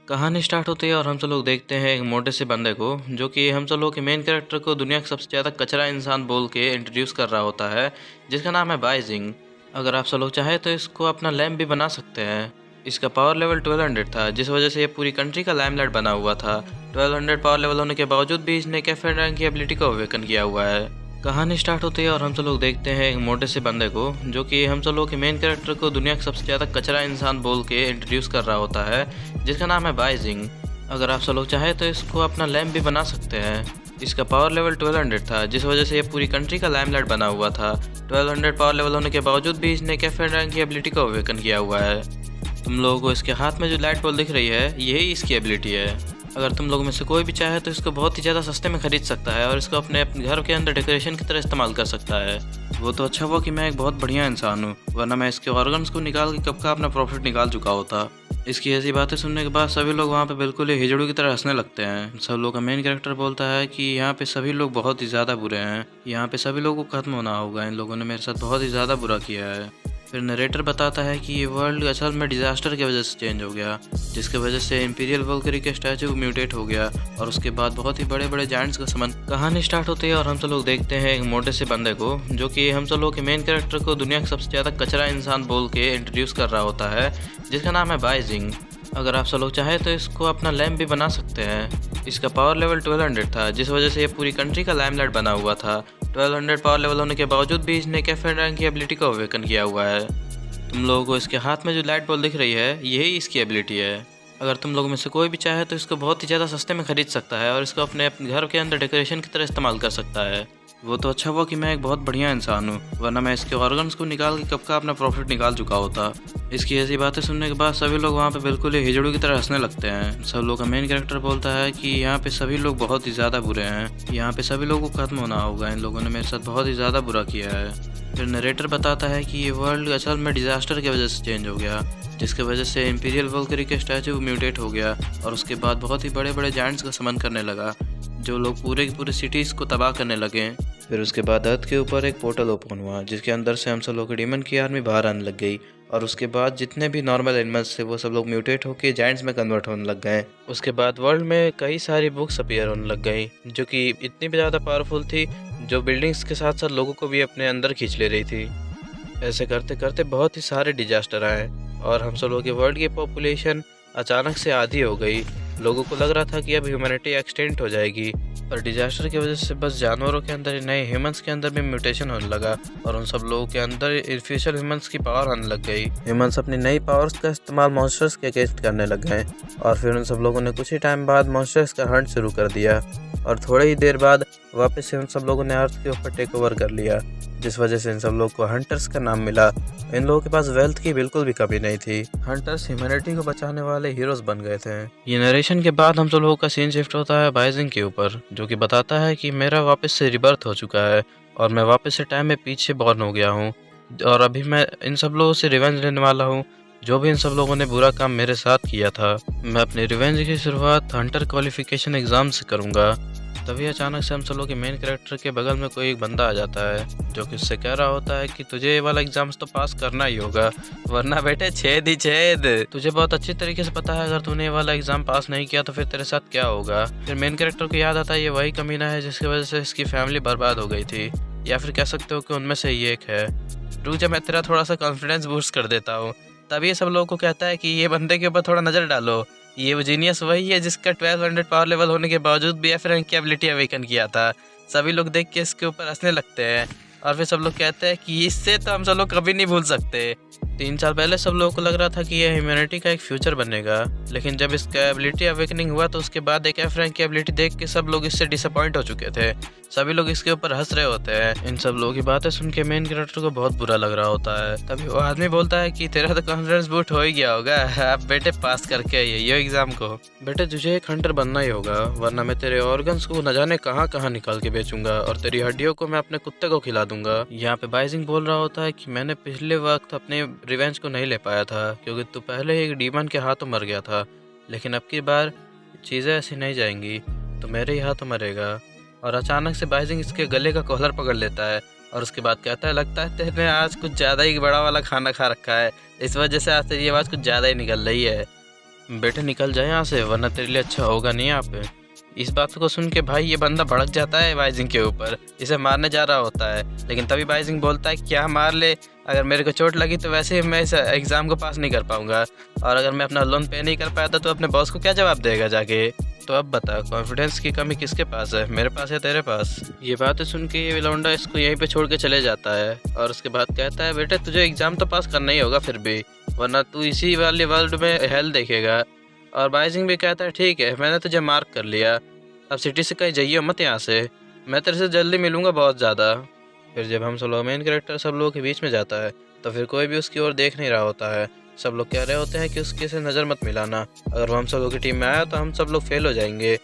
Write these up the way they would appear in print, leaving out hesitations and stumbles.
कहानी स्टार्ट होती है और हम सब लोग देखते हैं एक मोटे से बंदे को जो कि हम सब लोग के मेन कैरेक्टर को दुनिया का सबसे ज़्यादा कचरा इंसान बोल के इंट्रोड्यूस कर रहा होता है, जिसका नाम है बाइजिंग। अगर आप सब लोग चाहें तो इसको अपना लैम्प भी बना सकते हैं। इसका पावर लेवल 1200 था, जिस वजह से ये पूरी कंट्री का लाइमलाइट बना हुआ था। 1200 पावर लेवल होने के बावजूद भी इसने कैफे रैंक की एबिलिटी को अवेकन किया हुआ है। कहानी स्टार्ट होती है और हम सब लोग देखते हैं एक मोटे से बंदे को जो कि हम सब लोग के मेन कैरेक्टर को दुनिया का सबसे ज़्यादा कचरा इंसान बोल के इंट्रोड्यूस कर रहा होता है, जिसका नाम है बाइजिंग। अगर आप सब लोग चाहें तो इसको अपना लैम्प भी बना सकते हैं। इसका पावर लेवल 1200 था, जिस वजह से ये पूरी कंट्री का लाइमलाइट बना हुआ था। 1200 पावर लेवल होने के बावजूद भी इसने कैफे रैंक की एबिलिटी को अवेकन किया हुआ है। तुम लोगों को इसके हाथ में जो लाइट बॉल दिख रही है, यही इसकी एबिलिटी है। अगर तुम लोगों में से कोई भी चाहे तो इसको बहुत ही ज़्यादा सस्ते में खरीद सकता है और इसको अपने घर के अंदर डेकोरेशन की तरह इस्तेमाल कर सकता है। वो तो अच्छा हुआ कि मैं एक बहुत बढ़िया इंसान हूँ, वरना मैं इसके ऑर्गन्स को निकाल के कब का अपना प्रॉफिट निकाल चुका होता। इसकी ऐसी बातें सुनने के बाद सभी लोग वहाँ पे बिल्कुल ही हिजड़ू की तरह हंसने लगते हैं। सब लोग का मेन कैरेक्टर बोलता है कि यहाँ पे सभी लोग बहुत ही ज़्यादा बुरे हैं, यहाँ पे सभी लोगों को खत्म होना होगा, इन लोगों ने मेरे साथ बहुत ही ज़्यादा बुरा किया है। फिर नरेटर बताता है कि ये वर्ल्ड असल में डिजास्टर की वजह से चेंज हो गया, जिसकी वजह से इंपीरियल वोल्करी के स्टैचू म्यूटेट हो गया और उसके बाद बहुत ही बड़े बड़े जायंट्स का समन। कहानी स्टार्ट होती है और हम सब लोग देखते हैं एक मोटे से बंदे को जो कि हम सब लोग के मेन कैरेक्टर को दुनिया का सबसे ज़्यादा कचरा इंसान बोल के इंट्रोड्यूस कर रहा होता है, जिसका नाम है बाइजिंग। अगर आप सब लोग चाहें तो इसको अपना लैम्प भी बना सकते हैं। इसका पावर लेवल 1200 था, जिस वजह से ये पूरी कंट्री का लाइमलाइट बना हुआ था। 1200 पावर लेवल होने के बावजूद भी इसने कैफे रैंक की एबिलिटी को अवेकन किया हुआ है। तुम लोगों को इसके हाथ में जो लाइट बॉल दिख रही है, यही इसकी एबिलिटी है। अगर तुम लोगों में से कोई भी चाहे तो इसको बहुत ही ज़्यादा सस्ते में खरीद सकता है और इसको अपने घर के अंदर डेकोरेशन की तरह इस्तेमाल कर सकता है। वो तो अच्छा हुआ कि मैं एक बहुत बढ़िया इंसान हूँ, वरना मैं इसके ऑर्गन्स को निकाल के कब का अपना प्रॉफिट निकाल चुका होता। इसकी ऐसी बातें सुनने के बाद सभी लोग वहाँ पे बिल्कुल ही हिजड़ू की तरह हंसने लगते हैं। सब लोग का मेन कैरेक्टर बोलता है कि यहाँ पे सभी लोग बहुत ही ज़्यादा बुरे हैं, यहाँ पे सभी लोगों को खत्म होना होगा, इन लोगों ने मेरे साथ बहुत ही ज़्यादा बुरा किया है। फिर नरेटर बताता है कि ये वर्ल्ड असल में डिजास्टर की वजह से चेंज हो गया, जिसकी वजह से इंपीरियल वोल्करी के स्टैचू म्यूटेट हो गया और उसके बाद बहुत ही बड़े बड़े जायंट्स का समन करने लगा, जो लोग पूरे की पूरे सिटीज़ को तबाह करने लगे। फिर उसके बाद अर्थ के ऊपर एक पोर्टल ओपन हुआ, जिसके अंदर से हम सब लोग डीमन की आर्मी बाहर आने लग गई और उसके बाद जितने भी नॉर्मल एनिमल्स थे वो सब लोग म्यूटेट होकर जायंट्स में कन्वर्ट होने लग गए। उसके बाद वर्ल्ड में कई सारी बुक्स अपीयर होने लग गई, जो कि इतनी भी ज़्यादा पावरफुल थी, जो बिल्डिंग्स के साथ साथ लोगों को भी अपने अंदर खींच ले रही थी। ऐसे करते करते बहुत ही सारे डिजास्टर आए और हम सब लोग के वर्ल्ड की पॉपुलेशन अचानक से आधी हो गई। लोगों को लग रहा था कि अब ह्यूमैनिटी एक्सटेंट हो जाएगी, पर डिजास्टर की वजह से बस जानवरों के अंदर ही नहीं, ह्यूमंस के अंदर भी म्यूटेशन होने लगा और उन सब लोगों के अंदर आर्टिफिशियल ह्यूमंस की पावर आने लग गई। ह्यूमंस अपनी नई पावर्स का इस्तेमाल मॉन्स्टर्स के अगेंस्ट करने लग गए और फिर उन सब लोगों ने कुछ ही टाइम बाद मॉन्स्टर्स का हंट शुरू कर दिया और थोड़े ही देर बाद वापस से उन सब लोगों ने अर्थ के ऊपर टेक ओवर कर लिया, जिस वजह से इन सब लोग को हंटर्स का नाम मिला। इन लोगों के पास वेल्थ की बिल्कुल भी कमी नहीं थी। हंटर्स ह्यूमैनिटी को बचाने वाले हीरोज बन गए थे। ये नरेशन के बाद हम सब लोगों का सीन शिफ्ट होता है बाइजिंग के ऊपर, जो कि बताता है कि मेरा वापस से रिबर्थ हो चुका है और मैं वापस से टाइम में पीछे बॉर्न हो गया हूँ और अभी मैं इन सब लोगों से रिवेंज लेने वाला हूँ, जो भी इन सब लोगों ने बुरा काम मेरे साथ किया था। मैं अपनी रिवेंज की शुरुआत हंटर क्वालिफिकेशन एग्जाम से करूँगा। तभी अचानक से हम सब लोग के मेन कैरेक्टर के बगल में कोई एक बंदा आ जाता है, जो कि उससे कह रहा होता है कि तुझे ये वाला एग्जाम्स तो पास करना ही होगा, वरना बेटे छेद ही छेद। तुझे बहुत अच्छी तरीके से पता है अगर तूने ये वाला एग्जाम पास नहीं किया तो फिर तेरे साथ क्या होगा। फिर मेन कैरेक्टर को याद आता है ये वही कमीना है जिसकी वजह से इसकी फैमिली बर्बाद हो गई थी, या फिर कह सकते हो कि उनमें से ये एक है। रुक जा, मैं तेरा थोड़ा सा कॉन्फिडेंस बूस्ट कर देता हूँ। तभी सब लोगों को कहता है कि ये बंदे के ऊपर थोड़ा नज़र डालो, ये वो जीनियस वही है जिसका 1200 पावर लेवल होने के बावजूद भी एफ रैंक की एबिलिटी अवेकन किया था। सभी लोग देख के इसके ऊपर हंसने लगते हैं और फिर सब लोग कहते हैं कि इससे तो हम सब लोग कभी नहीं भूल सकते। 3 साल पहले सब लोगों को लग रहा था कि यह ह्यूमैनिटी का एक फ्यूचर बनेगा, लेकिन जब इसका एबिलिटी अवेकनिंग हुआ तो उसके बाद एक एफ रैंक की एबिलिटी देख के सब लोग इससे डिसअपॉइंट हो चुके थे। सभी लोग इसके ऊपर हंस रहे होते हैं। इन सब लोगों की बातें सुन के मेन कैरेक्टर को बहुत बुरा लग रहा होता है। तभी वो आदमी बोलता है कि तेरा तो कॉन्फिडेंस बूस्ट हो ही गया होगा, अब बेटे पास करके ये एग्जाम को। बेटे तुझे एक हंटर बनना ही होगा, वरना मैं तेरे ऑर्गन्स को न जाने कहाँ कहाँ निकाल के बेचूंगा और तेरी हड्डियों को मैं अपने कुत्ते को खिला दूंगा। यहाँ पे बाइजिंग बोल रहा होता है कि मैंने पिछले वक्त अपने रिवेंज को नहीं ले पाया था, क्योंकि तू पहले ही एक डीमन के हाथों मर गया था, लेकिन अब की बार चीज़ें ऐसी नहीं जाएंगी, तो मेरे ही हाथों मरेगा। और अचानक से बाइजिंग इसके गले का कॉलर पकड़ लेता है और उसके बाद कहता है लगता है तेरे आज कुछ ज़्यादा ही बड़ा वाला खाना खा रखा है, इस वजह से आज तेरी आवाज़ कुछ ज़्यादा ही निकल रही है। बेटे निकल जाए यहाँ से, वरना तेरे लिए अच्छा होगा नहीं यहाँ पे। इस बात को सुन के भाई ये बंदा भड़क जाता है बाइजिंग के ऊपर, इसे मारने जा रहा होता है। लेकिन तभी बाइजिंग बोलता है क्या मार ले, अगर मेरे को चोट लगी तो वैसे ही मैं इस एग्ज़ाम को पास नहीं कर पाऊंगा, और अगर मैं अपना लोन पे नहीं कर पाया तो अपने बॉस को क्या जवाब देगा जाके। तो अब बता, कॉन्फिडेंस की कमी किसके पास है, मेरे पास या तेरे पास। ये बातें सुन के ये लौंडा इसको यहीं पे छोड़ के चले जाता है, और उसके बाद कहता है बेटे तुझे एग्ज़ाम तो पास करना ही होगा फिर भी, वरना तू इसी वाले वर्ल्ड में हेल देखेगा। और बाइजिंग भी कहता है ठीक है, मैंने तुझे मार्क कर लिया, अब सिटी से कहीं जाइए मत यहाँ से, मैं तेरे से जल्दी मिलूँगा बहुत ज़्यादा। फिर जब हम सब मेन कैरेक्टर सब लोगों के बीच में जाता है तो फिर कोई भी उसकी ओर देख नहीं रहा होता है। सब लोग कह रहे होते हैं कि उसके से नज़र मत मिलाना, अगर वो हम सब लोग की टीम में आया तो हम सब लोग फेल हो जाएंगे।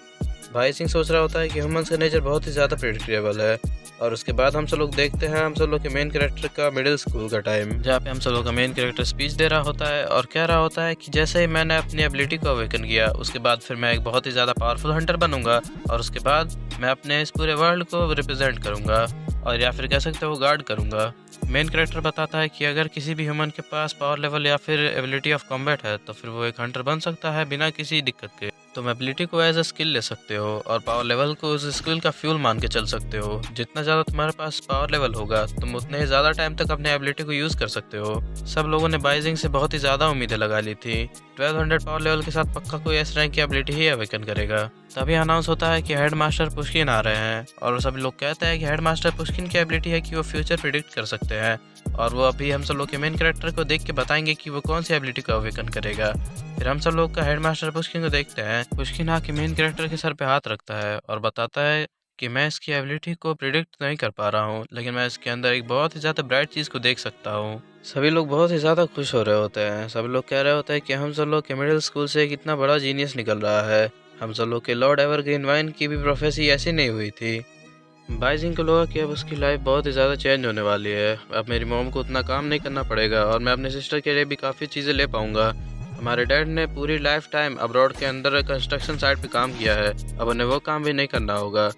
भाई सिंह सोच रहा होता है कि ह्यूमंस का नेचर बहुत ही ज़्यादा प्रेडिक्टेबल है। और उसके बाद हम सब लोग देखते हैं हम सब लोग के मेन कैरेक्टर का मिडिल स्कूल का टाइम, जहाँ पे हम सब लोग का मेन कैरेक्टर स्पीच दे रहा होता है और कह रहा होता है कि जैसे ही मैंने अपनी एबिलिटी को अवेकन किया उसके बाद फिर मैं एक बहुत ही ज़्यादा पावरफुल हंटर बनूंगा, और उसके बाद मैं अपने इस पूरे वर्ल्ड को रिप्रेजेंट करूंगा, और या फिर कह सकते हो गार्ड करूंगा। मेन कैरेक्टर बताता है कि अगर किसी भी ह्यूमन के पास पावर लेवल या फिर एबिलिटी ऑफ कॉम्बैट है तो फिर वो एक हंटर बन सकता है बिना किसी दिक्कत के। तुम एबिलिटी को एज अ स्किल ले सकते हो और पावर लेवल को उस स्किल का फ्यूल मान के चल सकते हो। जितना ज़्यादा तुम्हारे पास पावर लेवल होगा तुम उतने ही ज़्यादा टाइम तक अपने एबिलिटी को यूज़ कर सकते हो। सब लोगों ने बाइजिंग से बहुत ही ज़्यादा उम्मीदें लगा ली थी, 1200 पावर लेवल के साथ पक्का कोई एस रैंक की एबिलिटी ही अवेकन करेगा। तभी अनाउंस होता है कि हेड मास्टर पुष्किन आ रहे हैं, और सभी लोग कहते हैं कि हेड मास्टर पुष्किन की एबिलिटी है कि वो फ्यूचर प्रिडिक्ट कर सकते हैं, और वो अभी हम सब लोग के मेन कैरेक्टर को देख के बताएंगे कि वो कौन सी एबिलिटी को अवेकन करेगा। फिर हम सब लोग का हेड मास्टर पुष्किन को देखते हैं। पुष्किन आके मेन कैरेक्टर के सर पे हाथ रखता है और बताता है कि मैं इसकी एबिलिटी को प्रिडिक्ट नहीं कर पा रहा हूँ, लेकिन मैं इसके अंदर एक बहुत ही ज़्यादा ब्राइट चीज़ को देख सकता हूँ। सभी लोग बहुत ही ज़्यादा खुश हो रहे होते हैं। सभी लोग कह रहे होते हैं कि हम सब लोग के मिडिल स्कूल से एक इतना बड़ा जीनियस निकल रहा है। हम सब लोग के लॉर्ड एवरग्रीन वाइन की भी प्रोफेसी ऐसी नहीं हुई थी। बाइजिंग को लगा कि अब उसकी लाइफ बहुत ही ज़्यादा चेंज होने वाली है। अब मेरी मॉम को उतना काम नहीं करना पड़ेगा और मैं अपने सिस्टर के लिए भी काफ़ी चीज़ें ले पाऊँगा। हमारे डैड ने पूरी लाइफ टाइम अब्रॉड के अंदर कंस्ट्रक्शन साइट पे काम किया है, अब उन्हें वो काम भी नहीं करना होगा।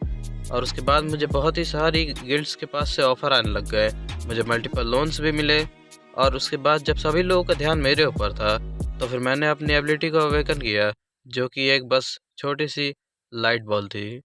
और उसके बाद मुझे बहुत ही सारी गिल्ड्स के पास से ऑफ़र आने लग गए, मुझे मल्टीपल लोन्स भी मिले। और उसके बाद जब सभी लोगों का ध्यान मेरे ऊपर था तो फिर मैंने अपनी एबिलिटी को अवेकन किया, जो कि एक बस छोटी सी लाइट बॉल थी।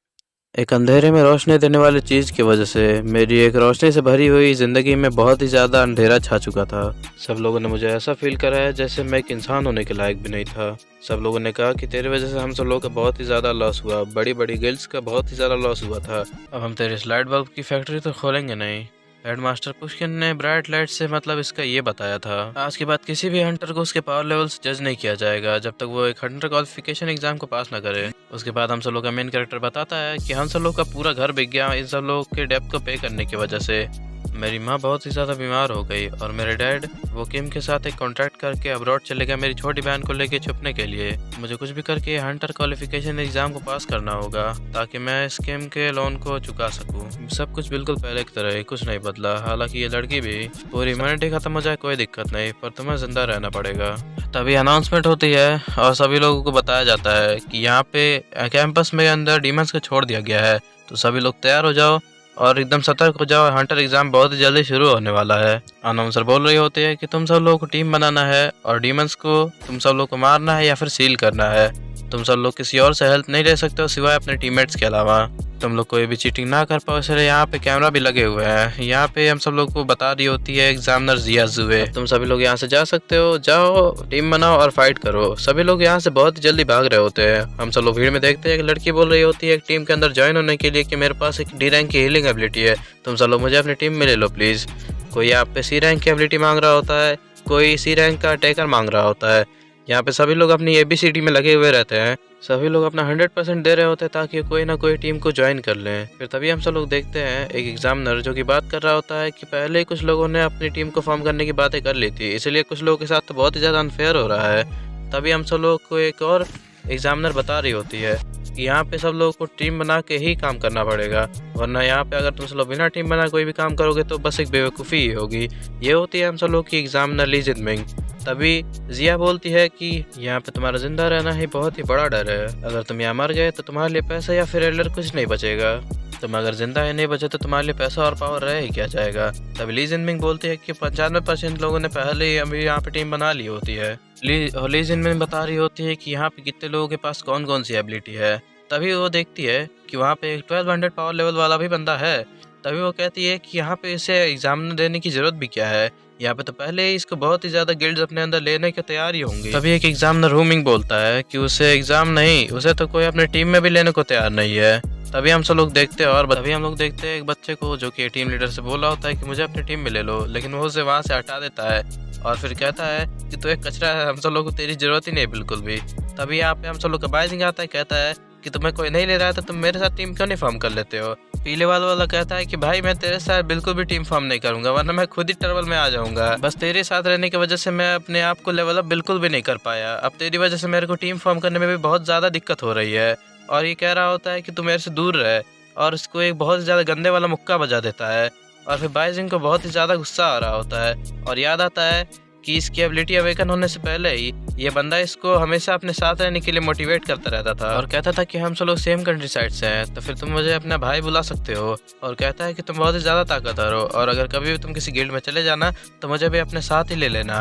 एक अंधेरे में रोशनी देने वाली चीज़ की वजह से मेरी एक रोशनी से भरी हुई ज़िंदगी में बहुत ही ज़्यादा अंधेरा छा चुका था। सब लोगों ने मुझे ऐसा फील कराया जैसे मैं एक इंसान होने के लायक भी नहीं था। सब लोगों ने कहा कि तेरी वजह से हम सब लोगों का बहुत ही ज़्यादा लॉस हुआ, बड़ी बड़ी गिल्ड्स का बहुत ही ज़्यादा लॉस हुआ था। अब हम तेरे इस लाइट बल्ब की फैक्ट्री तो खोलेंगे नहीं। हेड मास्टर पुष्किन ने ब्राइट लाइट से मतलब इसका ये बताया था, आज के बाद किसी भी हंटर को उसके पावर लेवल से जज नहीं किया जाएगा जब तक वो एक हंटर क्वालिफिकेशन एग्जाम को पास ना करे। उसके बाद हम सब लोग का मेन कैरेक्टर बताता है कि हम सब लोग का पूरा घर बिक गया इन सब लोग के डेब्ट को पे करने की वजह से। मेरी माँ बहुत ही ज़्यादा बीमार हो गई और मेरे डैड वो किम के साथ एक कॉन्ट्रैक्ट करके अब्रॉड चले गए मेरी छोटी बहन को लेके छुपने के लिए। मुझे कुछ भी करके हंटर क्वालिफिकेशन एग्जाम को पास करना होगा ताकि मैं इस किम के लोन को चुका सकूं। सब कुछ बिल्कुल पहले की तरह ही, कुछ नहीं बदला। हालांकि ये लड़की भी, पूरी ह्यूमैनिटी खत्म हो जाए कोई दिक्कत नहीं, पर तुम्हें जिंदा रहना पड़ेगा। तभी अनाउंसमेंट होती है और सभी लोगों को बताया जाता है कि यहाँ पे कैंपस में अंदर डीमंस को छोड़ दिया गया है, तो सभी लोग तैयार हो जाओ और एकदम सतर्क हो जाओ, हंटर एग्जाम बहुत ही जल्दी शुरू होने वाला है। अनाउंसर बोल रही होती है कि तुम सब लोगों को टीम बनाना है और डीमंस को तुम सब लोग को मारना है या फिर सील करना है। तुम सब लोग किसी और से हेल्प नहीं ले सकते हो सिवाय अपने टीममेट्स के अलावा। तुम लोग कोई भी चीटिंग ना कर पाओ, इसलिए यहाँ पे कैमरा भी लगे हुए हैं। यहाँ पे हम सब लोग को बता रही होती है एग्जामिनर जिया जुए, तुम सभी लोग यहाँ से जा सकते हो, जाओ टीम बनाओ और फाइट करो। सभी लोग यहाँ से बहुत जल्दी भाग रहे होते हैं। हम सब लोग भीड़ में देखते हैं एक लड़की बोल रही होती है एक टीम के अंदर ज्वाइन होने के लिए कि मेरे पास एक डी रैंक की हीलिंग एबिलिटी है, तुम सब लोग मुझे अपनी टीम में ले लो प्लीज़। कोई यहाँ पे सी रैंक की एबिलिटी मांग रहा होता है, कोई सी रैंक का अटैकर मांग रहा होता है। यहाँ पे सभी लोग अपनी ABCD में लगे हुए रहते हैं। सभी लोग अपना 100% दे रहे होते हैं ताकि कोई ना कोई टीम को ज्वाइन कर लें। फिर तभी हम सब लोग देखते हैं एक एग्जामिनर जो कि बात कर रहा होता है कि पहले ही कुछ लोगों ने अपनी टीम को फॉर्म करने की बातें कर ली थी, इसलिए कुछ लोगों के साथ तो बहुत ही ज़्यादा अनफेयर हो रहा है। तभी हम सब लोग को एक और एग्जामिनर बता रही होती है कि यहाँ पे सब लोगों को टीम बना के ही काम करना पड़ेगा, वरना यहाँ पे अगर तुम सब लोग बिना टीम बना कोई भी काम करोगे तो बस एक बेवकूफ़ी ही होगी। ये होती है हम सब लोग की एग्जामिनर ली जिदमिंग। तभी जिया बोलती है कि यहाँ पे तुम्हारा जिंदा रहना ही बहुत ही बड़ा डर है, अगर तुम यहाँ मर गए तो तुम्हारे लिए पैसा या फिर एल्डर कुछ नहीं बचेगा। तुम अगर जिंदा ही नहीं बचे तो तुम्हारे लिए पैसा और पावर रह ही क्या जाएगा। तब ली जिनमिंग बोलती है कि 95% लोगों ने पहले ही अभी यहाँ पे टीम बना ली होती है। ली जिनमिंग बता रही होती है कि यहाँ पे कितने लोगों के पास कौन कौन सी एबिलिटी है। तभी वो देखती है कि वहाँ पे एक 1200 पावर लेवल वाला भी बंदा है। तभी वो कहती है कि यहाँ पे इसे एग्जाम देने की जरूरत भी क्या है, यहाँ पे तो पहले ही इसको बहुत ही ज्यादा गिल्ड्स अपने अंदर लेने के तैयार ही होंगे। तभी एक एग्जामिनर रूमिंग बोलता है कि उसे एग्जाम नहीं, उसे तो कोई अपने टीम में भी लेने को तैयार नहीं है। तभी हम सब लोग देखते हैं एक बच्चे को जो कि टीम लीडर से बोला होता है कि मुझे अपनी टीम में ले लो, लेकिन वो उसे वहाँ से हटा देता है और फिर कहता है कि तू एक कचरा है, हम सब लोग को तेरी जरूरत ही नहीं बिल्कुल भी। तभी यहाँ पे हम सब लोग का बाइजिंग आता है, कहता है कि तुम्हें कोई नहीं ले रहा है तो तुम मेरे साथ टीम क्यों नहीं फॉर्म कर लेते हो। पीले वाला कहता है कि भाई मैं तेरे साथ बिल्कुल भी टीम फॉर्म नहीं करूंगा, वरना मैं खुद ही ट्रबल में आ जाऊंगा। बस तेरे साथ रहने की वजह से मैं अपने आप को लेवल अप बिल्कुल भी नहीं कर पाया, अब तेरी वजह से मेरे को टीम फॉर्म करने में भी बहुत ज़्यादा दिक्कत हो रही है। और ये कह रहा होता है कि तू मेरे से दूर रहे, और इसको एक बहुत ज़्यादा गंदे वाला मुक्का बजा देता है। और फिर बाइजिंग को बहुत ही ज़्यादा गुस्सा आ रहा होता है और याद आता है कि इसकी एबिलिटी अवेकन होने से पहले ही ये बंदा इसको हमेशा अपने साथ रहने के लिए मोटिवेट करता रहता था और कहता था कि हम सब लोग सेम कंट्री साइड से हैं, तो फिर तुम मुझे अपना भाई बुला सकते हो। और कहता है कि तुम बहुत ही ज़्यादा ताकतवर हो और अगर कभी भी तुम किसी गिल्ड में चले जाना तो मुझे भी अपने साथ ही ले लेना।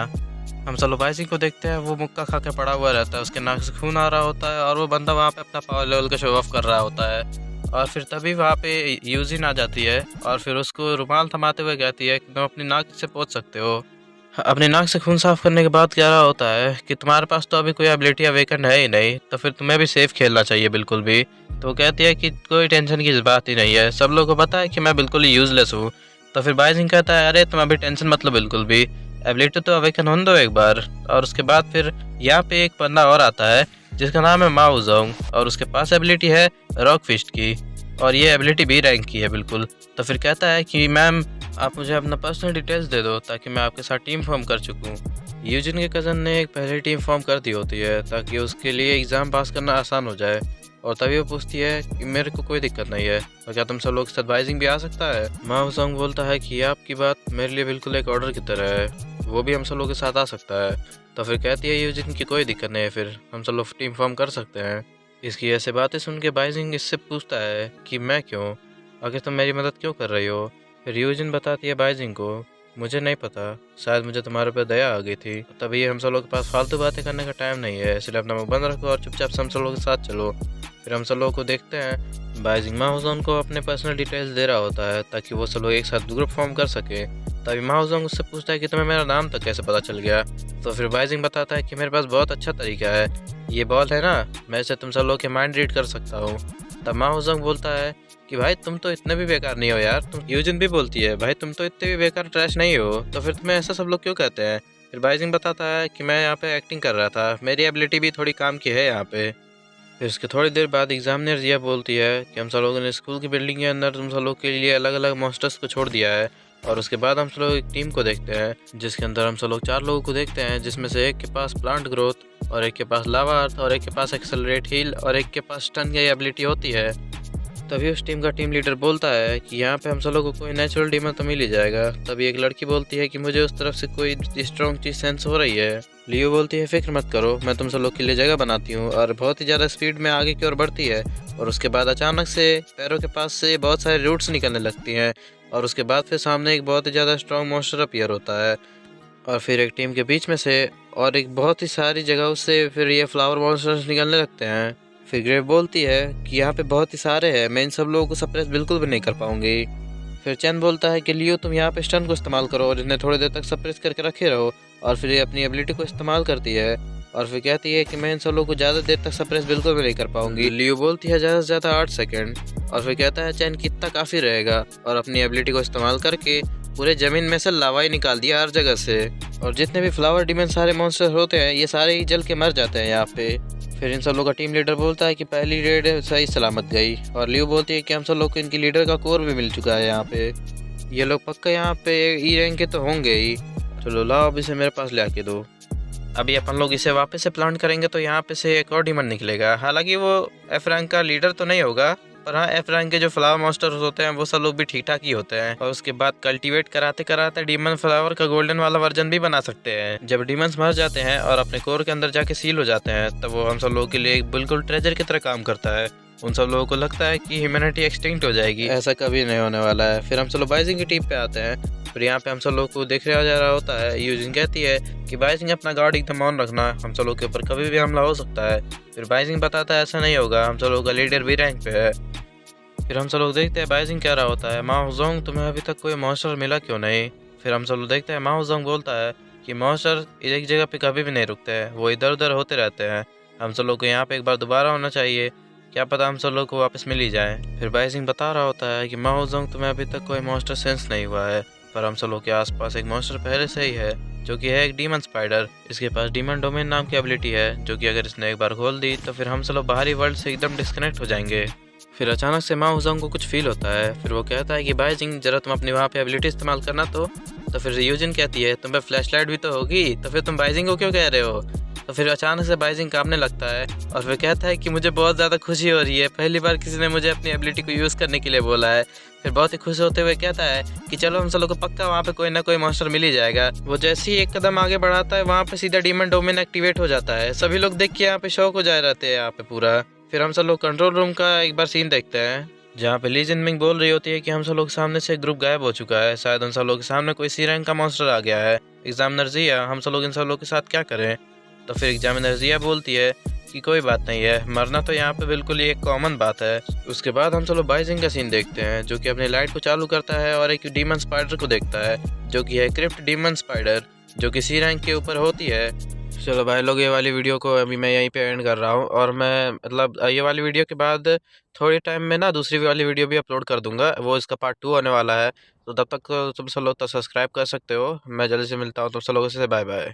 हम सब बाइजिंग को देखते हैं, वो मुक्का खा के पड़ा हुआ रहता है, उसके नाक से खून आ रहा होता है और वो बंदा वहाँ पे अपना पावर लेवल का शो ऑफ कर रहा होता है। और फिर तभी वहाँ पे यूजिन आ जाती है और फिर उसको रुमाल थमाते हुए कहती है कि तुम अपनी नाक से पोंछ सकते हो। अपनी नाक से खून साफ करने के बाद कह रहा होता है कि तुम्हारे पास तो अभी कोई एबिलिटी अवेकन है ही नहीं, तो फिर तुम्हें भी सेफ खेलना चाहिए बिल्कुल भी। तो कहती है कि कोई टेंशन की बात ही नहीं है, सब लोगों को पता है कि मैं बिल्कुल ही यूजलेस हूँ। तो फिर बाइजिंग कहता है अरे तुम अभी टेंशन मतलब बिल्कुल भी, एबिलिटी तो अवेकन होने दो एक बार। और उसके बाद फिर यहाँ पे एक बंदा और आता है जिसका नाम है माओ जोंग और उसके पास एबिलिटी है रॉक फिस्ट की और ये एबिलिटी बी रैंक की है बिल्कुल। तो फिर कहता है कि मैम आप मुझे अपना पर्सनल डिटेल्स दे दो ताकि मैं आपके साथ टीम फॉर्म कर चुकूँ। यूजिन के कज़न ने एक पहले टीम फॉर्म कर दी होती है ताकि उसके लिए एग्ज़ाम पास करना आसान हो जाए। और तभी वो पूछती है कि मेरे को कोई दिक्कत नहीं है, तो क्या तुम सब लोग के साथ बाइजिंग भी आ सकता है। माओ जोंग बोलता है कि आपकी बात मेरे लिए बिल्कुल एक ऑर्डर की तरह है, वो भी हम सब लोग के साथ आ सकता है। तो फिर कहती है यूजिन की कोई दिक्कत नहीं है, फिर हम सब लोग टीम फॉर्म कर सकते हैं। इसकी ऐसे बातें सुन के बाइजिंग इससे पूछता है कि मैं क्यों, आखिर तुम मेरी मदद क्यों कर रही हो। फिर यूजिन बताती है बाइजिंग को मुझे नहीं पता, शायद मुझे तुम्हारे ऊपर दया आ गई थी, तभी हम सब लोग के पास फालतू बातें करने का टाइम नहीं है, इसलिए अपना मुंह बंद रखो और चुपचाप से हम सब लोग के साथ चलो। फिर हम सब लोग को देखते हैं बाइजिंग माओ जोंग को अपने पर्सनल डिटेल्स दे रहा होता है ताकि वो सब लोग एक साथ ग्रुप फॉर्म कर सके। तभी माओ जोंग उससे पूछता है कि तुम्हें मेरा नाम तक कैसे पता चल गया। तो फिर बाइजिंग बताता है कि मेरे पास बहुत अच्छा तरीका है, ये बॉल है ना, मैं इसे तुम सब लोग के माइंड रीड कर सकता हूँ। तब माओ जोंग बोलता है कि भाई तुम तो इतने भी बेकार नहीं हो यार। तुम यूजिन भी बोलती है भाई तुम तो इतने भी बेकार ट्रैश नहीं हो, तो फिर तुम्हें ऐसा सब लोग क्यों कहते हैं। फिर बाइजिंग बताता है कि मैं यहाँ पे एक्टिंग कर रहा था, मेरी एबिलिटी भी थोड़ी काम की है यहाँ पे। फिर उसके थोड़ी देर बाद एग्जामिनर जिया बोलती है कि हम सब लोगों ने स्कूल की बिल्डिंग के अंदर तुम सब लोग के लिए अलग अलग मॉन्स्टर्स को छोड़ दिया है। और उसके बाद हम सब लोग एक टीम को देखते हैं जिसके अंदर हम सब लोग 4 लोगों को देखते हैं, जिसमें से एक के पास प्लांट ग्रोथ और एक के पास लावा अर्थ और एक के पास एक्सेलरेट हील और एक के पास स्टन की एबिलिटी होती है। तभी उस टीम का टीम लीडर बोलता है कि यहाँ पे हम सब लोगों को कोई नेचुरल डीमन तो मिल ही जाएगा। तभी एक लड़की बोलती है कि मुझे उस तरफ से कोई स्ट्रॉन्ग चीज सेंस हो रही है। लियो बोलती है फिक्र मत करो, मैं तुम सब लोग के लिए जगह बनाती हूँ, और बहुत ही ज़्यादा स्पीड में आगे की ओर बढ़ती है। और उसके बाद अचानक से पैरों के पास से बहुत सारे रूट्स निकलने लगती हैं और उसके बाद फिर सामने एक बहुत ही ज़्यादा स्ट्रॉन्ग मॉन्स्टर अपीयर होता है। और फिर एक टीम के बीच में से और एक बहुत ही सारी जगहों से फिर ये फ्लावर मॉन्स्टर्स निकलने लगते हैं। फिर ग्रेव बोलती है कि यहाँ पे बहुत ही सारे हैं, मैं इन सब लोगों को सप्रेस बिल्कुल भी नहीं कर पाऊंगी। फिर चैन बोलता है कि लियो तुम यहाँ पे स्टन को इस्तेमाल करो और इन्हें थोड़ी देर तक सप्रेस करके रखे रहो। और फिर ये अपनी एबिलिटी को इस्तेमाल करती है और फिर कहती है कि मैं इन सब लोगों को ज़्यादा देर तक सप्रेस बिल्कुल भी नहीं कर पाऊंगी। लियो बोलती है ज़्यादा से ज़्यादा 8 सेकेंड। और फिर कहता है चैन कितना काफ़ी रहेगा, और अपनी एबिलिटी को इस्तेमाल करके पूरे ज़मीन में से लावा ही निकाल दिया हर जगह से। और जितने भी फ्लावर डीमन सारे मॉन्स्टर होते हैं ये सारे ही जल के मर जाते हैं यहाँ पे। फिर इन सब लोग का टीम लीडर बोलता है कि पहली रेड सही सलामत गई। और लियो बोलती है कि हम सब लोग को इनकी लीडर का कोर भी मिल चुका है यहाँ पे, ये लोग पक्का यहाँ पे ई रैंक के तो होंगे ही। चलो लाओ अब इसे मेरे पास ले आके दो। अभी अपन लोग इसे वापस से प्लांट करेंगे तो यहाँ पे से एक और डीमन निकलेगा। हालांकि वो एफ रैंक का लीडर तो नहीं होगा, पर हाँ एफ रैंक के जो फ्लावर मॉन्स्टर्स होते हैं वो सब लोग भी ठीक ठाक ही होते हैं। और उसके बाद कल्टीवेट कराते कराते डीमन फ्लावर का गोल्डन वाला वर्जन भी बना सकते हैं। जब डीमंस मर जाते हैं और अपने कोर के अंदर जाके सील हो जाते हैं तब वो हम सब लोगों के लिए एक बिल्कुल ट्रेजर की तरह काम करता है। उन सब लोगों को लगता है कि ह्यूमैनिटी एक्सटिंक्ट हो जाएगी। ऐसा कभी नहीं होने वाला है। फिर हम सब लोग बाइजिंग की टीम पे आते हैं। फिर यहाँ पे हम सब लोग को देख रहा जा रहा होता है। यूजिन कहती है कि बाइजिंग अपना गार्ड एकदम ऑन रखना, हम सब लोग के ऊपर कभी भी हमला हो सकता है। फिर बाइजिंग बताता है ऐसा नहीं होगा, हम सब लोग का लीडर भी रैंक पे है। फिर हम सब लोग देखते हैं बाइजिंग कह रहा होता है, माओ जोंग तुम्हें अभी तक कोई मॉन्स्टर मिला क्यों नहीं। फिर हम सब लोग देखते हैं माओ जोंग बोलता है कि मॉन्स्टर एक जगह पे कभी भी नहीं रुकते हैं, वो इधर उधर होते रहते हैं। हम सब लोग को यहाँ पे एक बार दोबारा होना चाहिए, क्या पता हम सब लोग को वापस मिल ही जाए। फिर बाइजिंग बता रहा होता है कि माओ जोंग तुम्हें अभी तक कोई मॉन्स्टर सेंस नहीं हुआ है, पर हम सब लोग के आसपास एक मॉन्स्टर पहले से ही है, जो कि है एक डीमन स्पाइडर। इसके पास डीमन डोमेन नाम की एबिलिटी है, जो कि अगर इसने एक बार खोल दी तो फिर हम सब लोग बाहरी वर्ल्ड से एकदम डिस्कनेक्ट हो जाएंगे। फिर अचानक से माओ जोंग को कुछ फील होता है। फिर वो कहता है कि बाइजिंग जरा तुम अपनी वहाँ पे एबिलिटी इस्तेमाल करना। तो फिर यूजिन कहती है तुम पे फ्लैशलाइट भी तो होगी, तो फिर तुम बाइजिंग को क्यों कह रहे हो। तो फिर अचानक से बाइजिंग कांपने लगता है और फिर कहता है कि मुझे बहुत ज़्यादा खुशी हो रही है, पहली बार किसी ने मुझे अपनी एबिलिटी को यूज़ करने के लिए बोला है। फिर बहुत ही खुश होते हुए कहता है कि चलो हम सब लोग को पक्का वहाँ पे कोई ना कोई मॉन्स्टर मिल ही जाएगा। वो जैसे ही एक कदम आगे बढ़ाता है, वहाँ पे सीधा डीमन डोमेन एक्टिवेट हो जाता है। सभी लोग देख के यहाँ पे शौक हो जाए रहते हैं यहाँ पे पूरा। फिर हम सब लोग कंट्रोल रूम का एक बार सीन देखते हैं, जहाँ पे ली जिनमिंग बोल रही होती है कि हम सब लोग सामने से एक ग्रुप गायब हो चुका है, शायद उन सब लोग के सामने कोई सी रैंक का मॉन्स्टर आ गया है। एग्जामिनर जिया, हम सब लोग इन सब लोग के साथ क्या करें। तो फिर एग्जामिनर जिया बोलती है कि कोई बात नहीं है, मरना तो यहाँ पे बिल्कुल ही एक कॉमन बात है। उसके बाद हम सब लोग बाइजिंग का सीन देखते हैं, जो कि अपनी लाइट को चालू करता है और एक डीमन स्पाइडर को देखता है, जो कि है क्रिप्ट डीमन स्पाइडर, जो कि सी रैंक के ऊपर होती है। चलो भाई लोग, ये वाली वीडियो को अभी मैं यहीं पे एंड कर रहा हूँ, और मैं मतलब ये वाली वीडियो के बाद थोड़ी टाइम में ना दूसरी वाली वीडियो भी अपलोड कर दूंगा, वो इसका पार्ट 2 आने वाला है। तो तब तक तुम सब लोग तो सब्सक्राइब कर सकते हो। मैं जल्दी से मिलता हूँ तुम सब लोगों से। Bye bye.